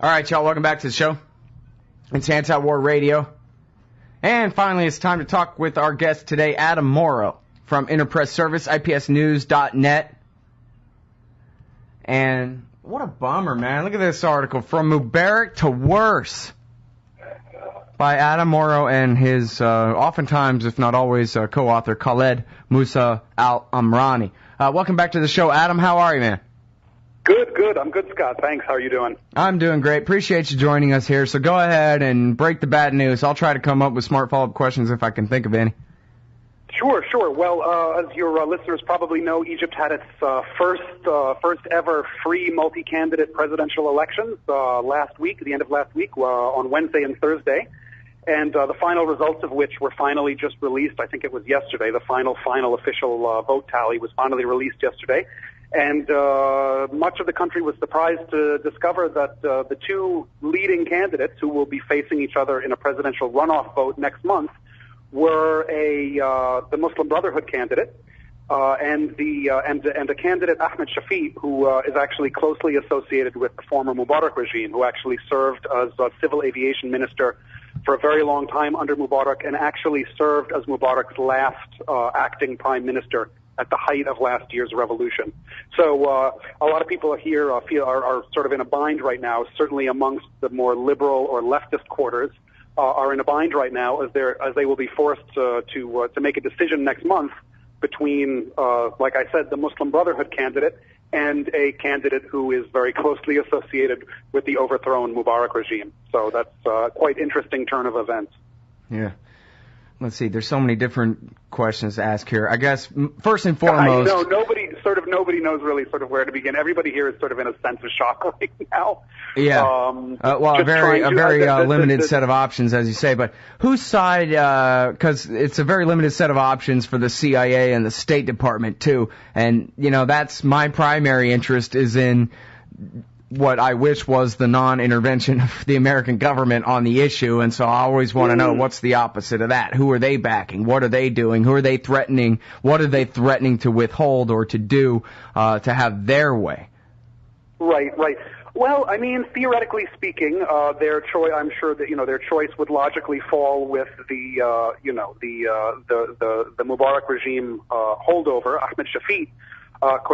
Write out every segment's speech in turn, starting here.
All right, y'all, welcome back to the show. It's Anti-War Radio. And finally, it's time to talk with our guest today, Adam Morrow from Interpress Service, IPSnews.net. And what a bummer, man. Look at this article, From Mubarak to Worse, by Adam Morrow and his, oftentimes, if not always, co-author, Khaled Musa Al-Amrani. Welcome back to the show, Adam. How are you, man? Good. I'm good, Scott. Thanks. How are you doing? I'm doing great. Appreciate you joining us here. So go ahead and break the bad news. I'll try to come up with smart follow-up questions if I can think of any. Sure. Well, as your listeners probably know, Egypt had its first ever free multi-candidate presidential elections last week, the end of last week, on Wednesday and Thursday. And the final results of which were finally just released. I think it was yesterday. The final official vote tally was finally released yesterday. And much of the country was surprised to discover that the two leading candidates who will be facing each other in a presidential runoff vote next month were the Muslim Brotherhood candidate and a candidate, Ahmed Shafiq, who is actually closely associated with the former Mubarak regime, who actually served as a civil aviation minister for a very long time under Mubarak and actually served as Mubarak's last acting prime minister at the height of last year's revolution. So a lot of people here are sort of in a bind right now, certainly amongst the more liberal or leftist quarters are in a bind right now as they will be forced to make a decision next month between, like I said, the Muslim Brotherhood candidate and a candidate who is very closely associated with the overthrown Mubarak regime. So that's quite interesting turn of events. Yeah. Let's see, there's so many different questions to ask here. I guess, first and foremost... I know, nobody knows really sort of where to begin. Everybody here is sort of in a sense of shock right now. Yeah, a very limited set of options, as you say. But whose side, because it's a very limited set of options for the CIA and the State Department, too. And, that's my primary interest is in what I wish was the non-intervention of the American government on the issue, and so I always want to know what's the opposite of that. Who are they backing? What are they doing? Who are they threatening? What are they threatening to withhold or to do to have their way? Right. Well, I mean, theoretically speaking, their choice. I'm sure that their choice would logically fall with the Mubarak regime holdover, Ahmed Shafiq.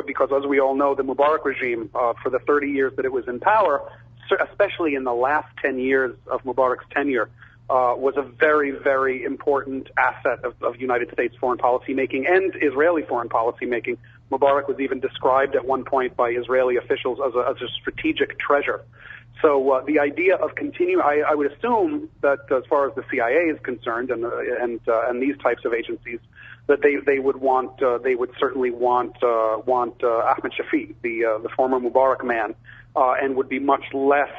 Because as we all know, the Mubarak regime, for the 30 years that it was in power, especially in the last 10 years of Mubarak's tenure, was a very, very important asset of United States foreign policy making and Israeli foreign policy making. Mubarak was even described at one point by Israeli officials as a strategic treasure. So the idea of I would assume that as far as the CIA is concerned and these types of agencies, that they would certainly want Ahmed Shafiq, the former Mubarak man, and would be much less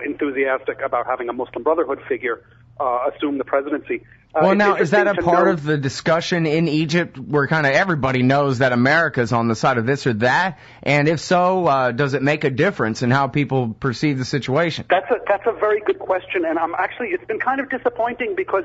enthusiastic about having a Muslim Brotherhood figure assume the presidency. Well, now, is that a part of the discussion in Egypt where kind of everybody knows that America's on the side of this or that? And if so, does it make a difference in how people perceive the situation? That's a very good question, and it's been kind of disappointing because,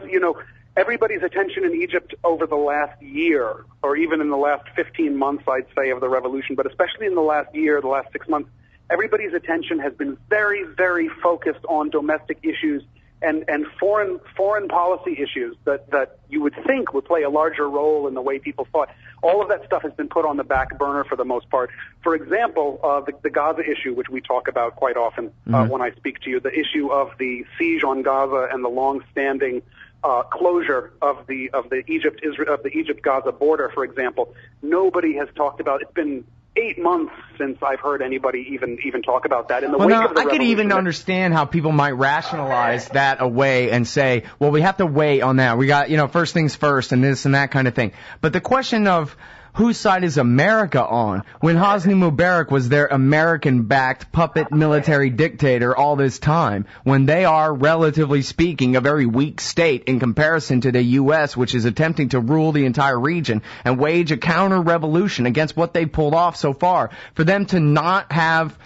everybody's attention in Egypt over the last year, or even in the last 15 months, I'd say, of the revolution, but especially in the last year, the last 6 months, everybody's attention has been very, very focused on domestic issues and foreign policy issues that you would think would play a larger role in the way people thought. All of that stuff has been put on the back burner for the most part. For example, the Gaza issue, which we talk about quite often when I speak to you, the issue of the siege on Gaza and the long-standing closure of the Egypt-Gaza border, for example. Nobody has talked about. It's been 8 months since I've heard anybody even talk about that. In the wake of the I could even understand how people might rationalize that away and say, well, we have to wait on that. We got, first things first and this and that kind of thing. But the question of whose side is America on? When Hosni Mubarak was their American-backed puppet military dictator all this time, when they are, relatively speaking, a very weak state in comparison to the U.S., which is attempting to rule the entire region and wage a counter-revolution against what they pulled off so far, for them to not have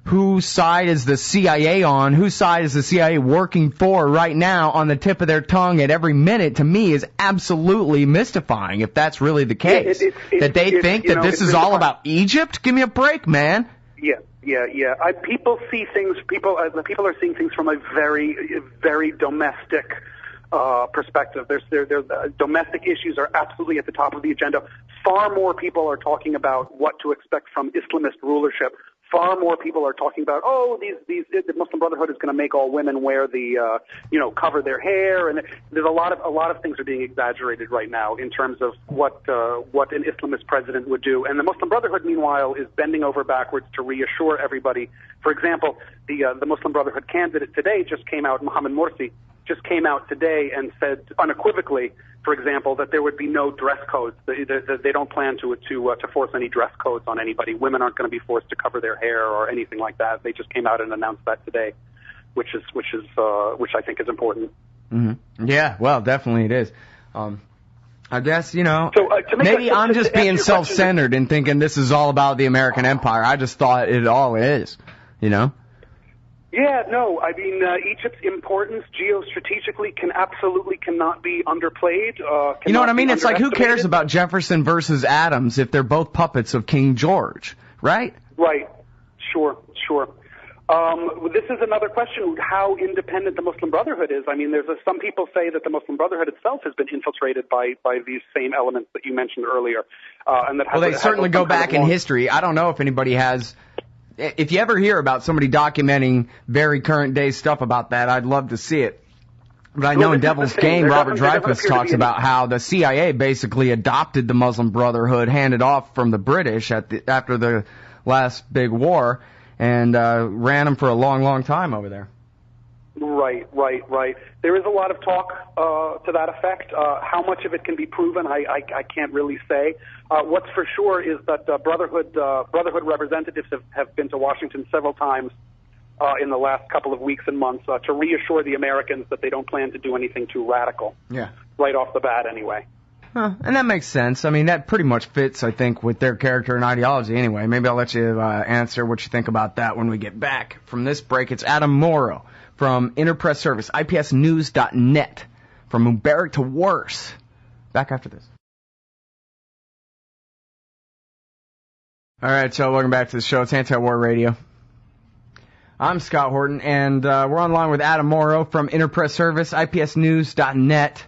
whose side is the CIA on, whose side is the CIA working for right now on the tip of their tongue at every minute, to me is absolutely mystifying, if that's really the case. That they think that this is all about Egypt? Give me a break, man. Yeah. Yeah. People see things. People are seeing things from a very, very domestic perspective. Domestic issues are absolutely at the top of the agenda. Far more people are talking about what to expect from Islamist rulership. Far more people are talking about, the Muslim Brotherhood is going to make all women wear the, cover their hair, and there's a lot of things are being exaggerated right now in terms of what an Islamist president would do. And the Muslim Brotherhood, meanwhile, is bending over backwards to reassure everybody. For example, the Muslim Brotherhood candidate today just came out, Mohammed Morsi, just came out today and said unequivocally, for example, that there would be no dress codes. They don't plan to force any dress codes on anybody. Women aren't going to be forced to cover their hair or anything like that. They just came out and announced that today, which I think is important. Mm-hmm. Yeah, well, definitely it is. I guess, maybe I'm just being self-centered and thinking this is all about the American empire. I just thought it all is, Yeah, no, I mean, Egypt's importance geostrategically cannot be underplayed. You know what I mean? It's like, who cares about Jefferson versus Adams if they're both puppets of King George, right? Right. Sure. This is another question, how independent the Muslim Brotherhood is. I mean, some people say that the Muslim Brotherhood itself has been infiltrated by these same elements that you mentioned earlier. They certainly go back in history. I don't know if anybody has... If you ever hear about somebody documenting very current day stuff about that, I'd love to see it. But I know in Devil's Game, Robert Dreyfuss talks about how the CIA basically adopted the Muslim Brotherhood, handed off from the British after the last big war, and ran them for a long, long time over there. Right. There is a lot of talk to that effect. How much of it can be proven, I can't really say. What's for sure is that Brotherhood representatives have been to Washington several times in the last couple of weeks and months to reassure the Americans that they don't plan to do anything too radical. Yeah. Right off the bat, anyway. And that makes sense. I mean, that pretty much fits, I think, with their character and ideology anyway. Maybe I'll let you answer what you think about that when we get back from this break. It's Adam Morrow from Interpress Service, IPSnews.net, from Mubarak to worse. Back after this. All right, so welcome back to the show. It's Anti-War Radio. I'm Scott Horton, and we're online with Adam Morrow from Interpress Service, IPSnews.net.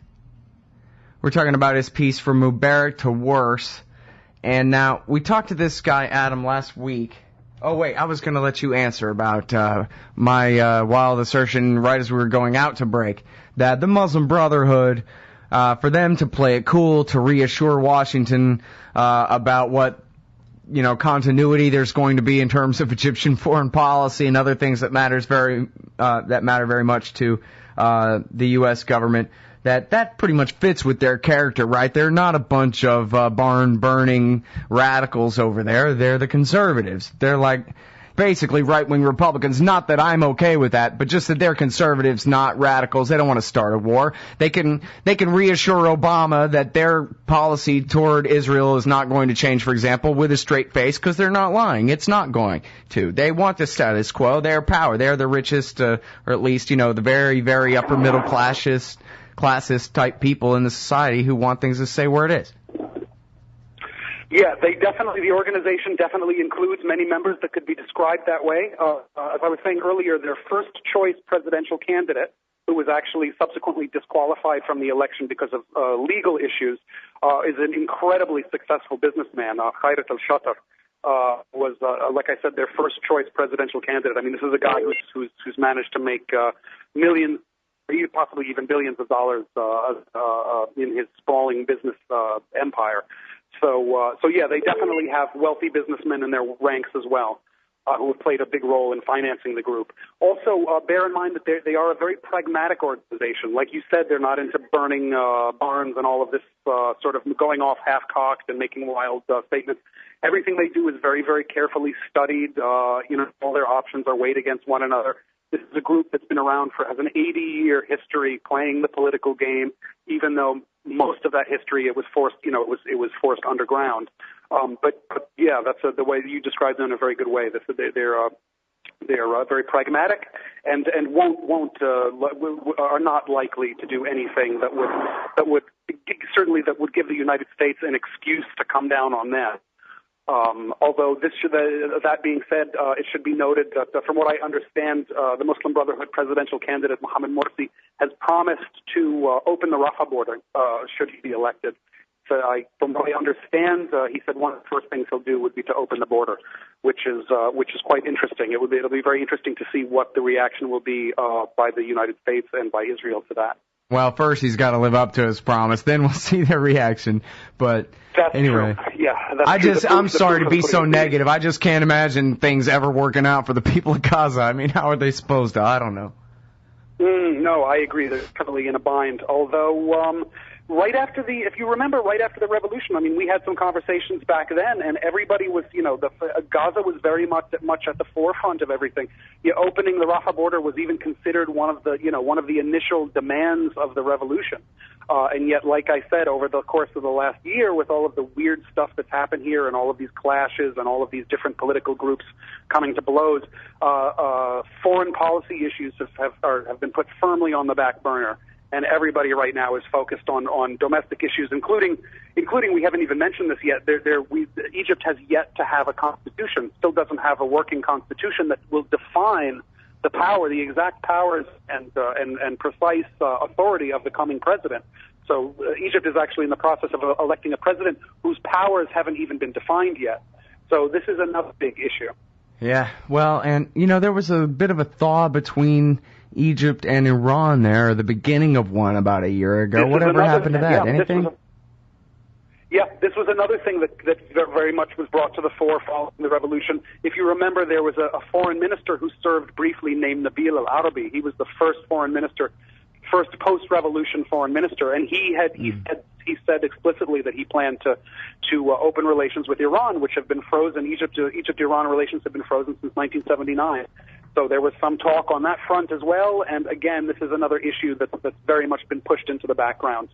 We're talking about his piece From Mubarak to Worse. And now, we talked to this guy, Adam, last week. Oh, wait, I was going to let you answer about my wild assertion right as we were going out to break, that the Muslim Brotherhood, for them to play it cool, to reassure Washington about what, continuity there's going to be in terms of Egyptian foreign policy and other things that matter very much to the U.S. government, that pretty much fits with their character, right? They're not a bunch of barn-burning radicals over there. They're the conservatives. They're like basically right-wing Republicans. Not that I'm okay with that, but just that they're conservatives, not radicals. They don't want to start a war. They can reassure Obama that their policy toward Israel is not going to change, for example, with a straight face, because they're not lying. It's not going to. They want the status quo. They're power. They're the richest, or at least, the very, very upper middle classist type people in the society who want things to stay where it is. Yeah, the organization definitely includes many members that could be described that way. As I was saying earlier, their first choice presidential candidate, who was actually subsequently disqualified from the election because of legal issues, is an incredibly successful businessman. Khairat al-Shatar was, like I said, their first choice presidential candidate. I mean, this is a guy who's managed to make millions, possibly even billions of dollars in his sprawling business empire. So yeah, they definitely have wealthy businessmen in their ranks as well, who have played a big role in financing the group. Also, bear in mind that they are a very pragmatic organization. Like you said, they're not into burning barns and all of this sort of going off half-cocked and making wild statements. Everything they do is very, very carefully studied. All their options are weighed against one another. This is a group that's been around has an 80-year history playing the political game, even though most of that history it was forced underground. But yeah, that's the way you described them in a very good way. They're very pragmatic and are not likely to do anything that would give the United States an excuse to come down on them. Although that being said, it should be noted that from what I understand, the Muslim Brotherhood presidential candidate Mohammed Morsi has promised to open the Rafah border should he be elected. So from what I understand, he said one of the first things he'll do would be to open the border, which is quite interesting. It'll be very interesting to see what the reaction will be by the United States and by Israel to that. Well, first he's got to live up to his promise, then we'll see their reaction. But that's anyway, true. Yeah, that's true. I'm sorry to be so negative. I just can't imagine things ever working out for the people of Gaza. I mean, how are they supposed to? I don't know. No, I agree. They're totally in a bind. Although, if you remember, right after the revolution, I mean, we had some conversations back then, and everybody was, Gaza was very much at the forefront of everything. Opening the Rafah border was even considered one of the initial demands of the revolution. And yet, like I said, over the course of the last year, with all of the weird stuff that's happened here and all of these clashes and all of these different political groups coming to blows, foreign policy issues have been put firmly on the back burner. And everybody right now is focused on domestic issues, including we haven't even mentioned this yet. Egypt has yet to have a constitution, still doesn't have a working constitution that will define the exact powers and precise authority of the coming president. So Egypt is actually in the process of electing a president whose powers haven't even been defined yet. So this is another big issue. Yeah, well, and there was a bit of a thaw between Egypt and Iran there, or the beginning of one about a year ago. Whatever happened to that? Anything? This was another thing that very much was brought to the fore following the revolution. If you remember, there was a foreign minister who served briefly named Nabil al-Arabi. He was the first post-revolution foreign minister, and he said explicitly that he planned to open relations with Iran, which have been frozen. Egypt-Iran relations have been frozen since 1979. So there was some talk on that front as well. And again, this is another issue that's very much been pushed into the background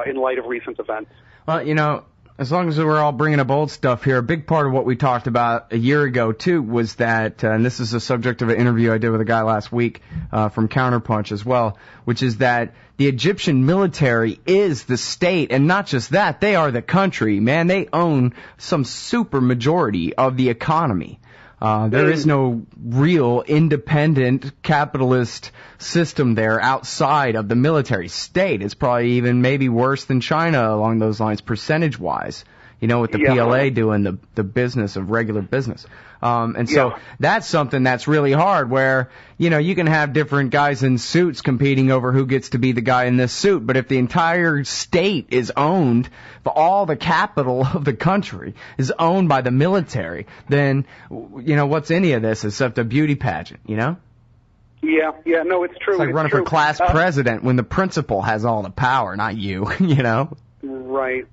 in light of recent events. Well, as long as we're all bringing up old stuff here, a big part of what we talked about a year ago, too, was that, and this is the subject of an interview I did with a guy last week from Counterpunch as well, which is that the Egyptian military is the state, and not just that, they are the country. Man, they own some super majority of the economy. There is no real independent capitalist system there outside of the military state. It's probably even maybe worse than China along those lines, percentage-wise, with the PLA doing the business of regular business. So that's something that's really hard where, you can have different guys in suits competing over who gets to be the guy in this suit. But if the entire state is owned, all the capital of the country is owned by the military, then, what's any of this except a beauty pageant, Yeah, no, it's true. It's like running for class president when the principal has all the power, not you, Right.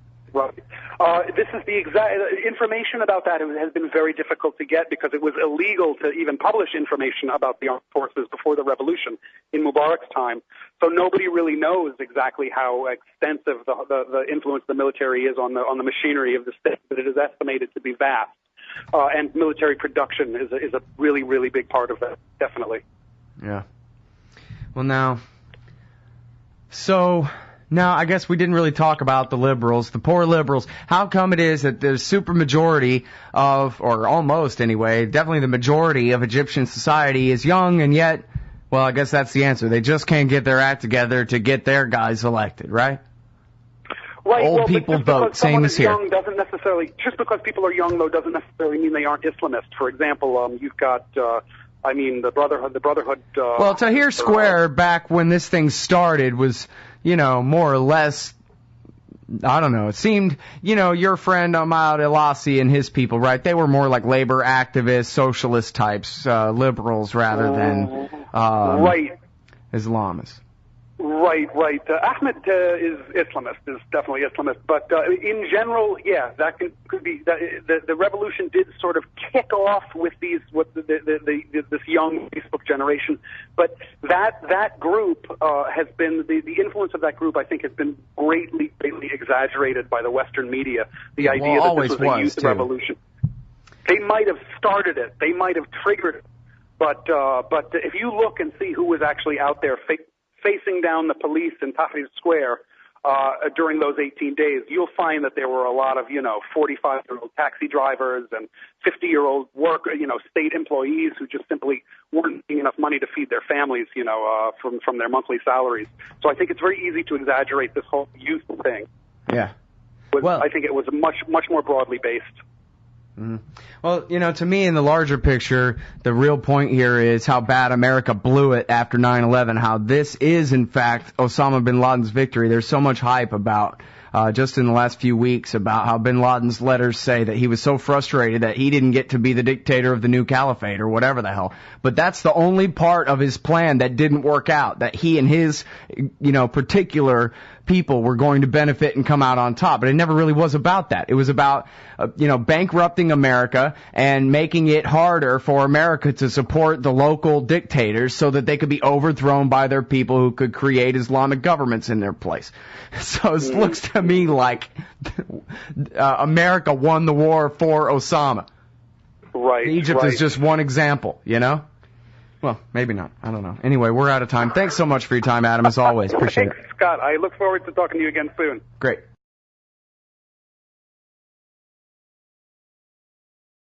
This is the exact information about that has been very difficult to get because it was illegal to even publish information about the armed forces before the revolution in Mubarak's time. So nobody really knows exactly how extensive the influence of the military is on the machinery of the state, but it is estimated to be vast. And military production is a really, really big part of that, definitely. Yeah. Well, now I guess we didn't really talk about the liberals, the poor liberals. How come it is that the super majority of, or almost anyway, definitely the majority of Egyptian society is young, and yet, well, I guess that's the answer. They just can't get their act together to get their guys elected, right? Right. Old people vote, same as here. Just because people are young, though, doesn't necessarily mean they aren't Islamist. For example, you've got... the Brotherhood... well, Tahrir Square, back when this thing started, was, more or less, I don't know, it seemed, your friend Ahmad Elassi and his people, right, they were more like labor activists, socialist types, liberals rather than Islamists. Right. Ahmed is Islamist, is definitely Islamist. But in general, that could be. The revolution did sort of kick off with this young Facebook generation. But that group has been the influence of that group. I think has been greatly exaggerated by the Western media. The idea that this was a youth revolution. They might have started it. They might have triggered it. But if you look and see who was actually out there facing down the police in Tahrir Square, during those 18 days, you'll find that there were a lot of, 45-year-old taxi drivers and 50-year-old state employees who just simply weren't making enough money to feed their families, from their monthly salaries. So I think it's very easy to exaggerate this whole youth thing. Yeah. I think it was much more broadly based. Mm-hmm. Well, to me, in the larger picture, the real point here is how bad America blew it after 9/11, how this is, in fact, Osama bin Laden's victory. There's so much hype about, just in the last few weeks, about how bin Laden's letters say that he was so frustrated that he didn't get to be the dictator of the new caliphate or whatever the hell. But that's the only part of his plan that didn't work out, that he and his, particular people were going to benefit and come out on top. But it never really was about that. It was about, bankrupting America and making it harder for America to support the local dictators so that they could be overthrown by their people who could create Islamic governments in their place. So it looks to me like America won the war for Osama. Right. Egypt is just one example, Well, maybe not. I don't know. Anyway, we're out of time. Thanks so much for your time, Adam, as always. Appreciate it. Thanks, Scott. I look forward to talking to you again soon. Great.